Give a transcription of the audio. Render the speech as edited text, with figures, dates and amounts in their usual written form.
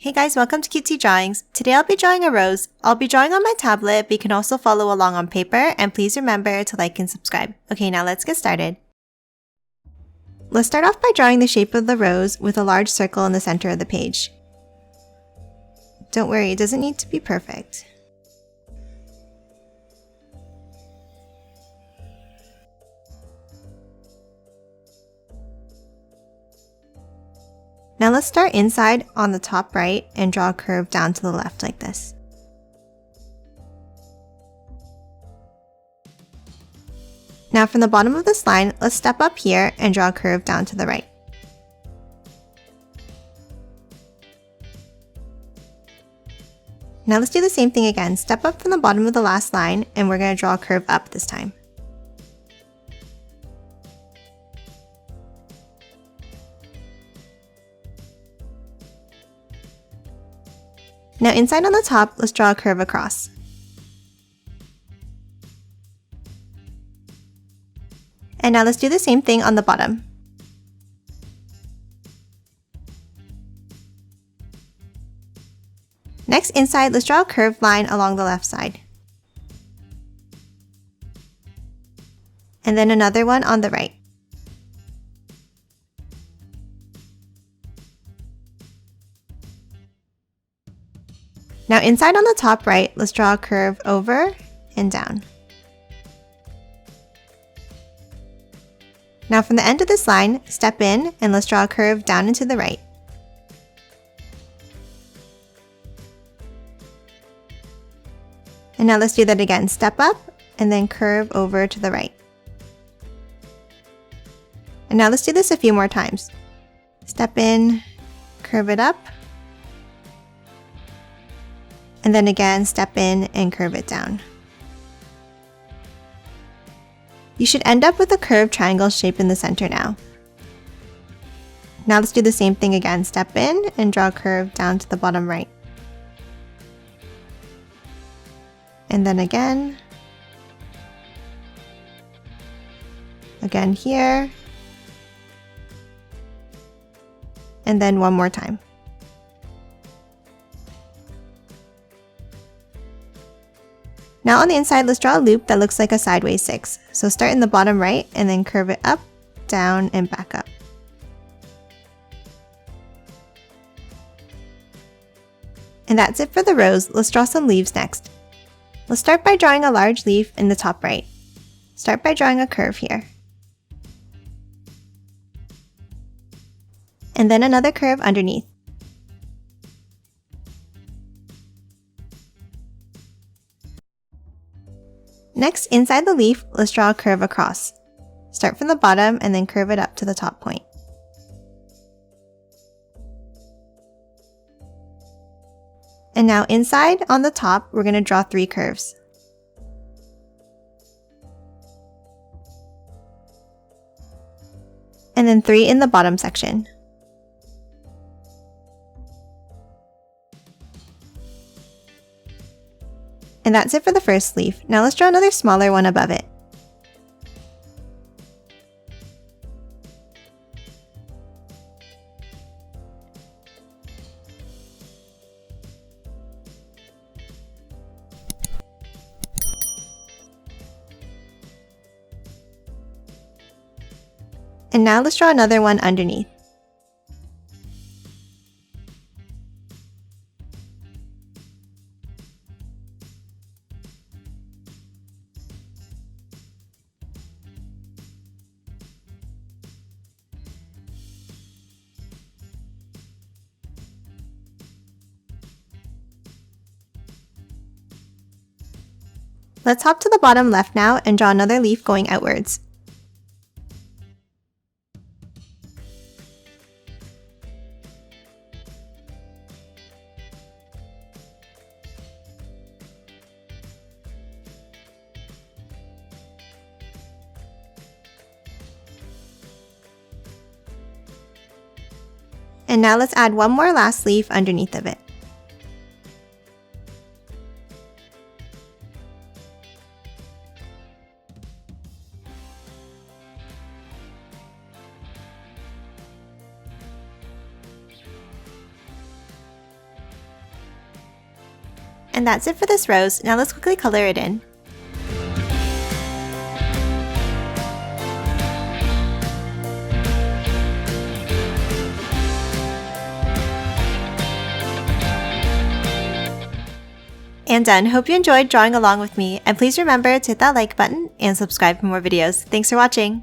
Hey guys, welcome to Cutesy Drawings. Today I'll be drawing a rose. I'll be drawing on my tablet, but you can also follow along on paper, and please remember to like and subscribe. Okay, now let's get started. Let's start off by drawing the shape of the rose with a large circle in the center of the page. Don't worry, it doesn't need to be perfect. Now let's start inside on the top right and draw a curve down to the left like this. Now from the bottom of this line, let's step up here and draw a curve down to the right. Now let's do the same thing again. Step up from the bottom of the last line and we're going to draw a curve up this time. Now inside on the top, let's draw a curve across. And now let's do the same thing on the bottom. Next, inside, let's draw a curved line along the left side. And then another one on the right. Now inside on the top right, let's draw a curve over and down. Now from the end of this line, step in and let's draw a curve down and to the right. And now let's do that again. Step up and then curve over to the right. And now let's do this a few more times. Step in, curve it up. And then again, step in and curve it down. You should end up with a curved triangle shape in the center now. Now let's do the same thing again. Step in and draw a curve down to the bottom right. And then again here, and then one more time. Now on the inside, let's draw a loop that looks like a sideways 6. So start in the bottom right and then curve it up, down, and back up. And that's it for the rose. Let's draw some leaves next. Let's start by drawing a large leaf in the top right. Start by drawing a curve here. And then another curve underneath. Next, inside the leaf, let's draw a curve across. Start from the bottom and then curve it up to the top point. And now inside on the top, we're going to draw 3 curves. And then 3 in the bottom section. And that's it for the first leaf. Now let's draw another smaller one above it. And now let's draw another one underneath. Let's hop to the bottom left now and draw another leaf going outwards. And now let's add one more last leaf underneath of it. And that's it for this rose. Now let's quickly color it in. And done. Hope you enjoyed drawing along with me, and please remember to hit that like button and subscribe for more videos. Thanks for watching!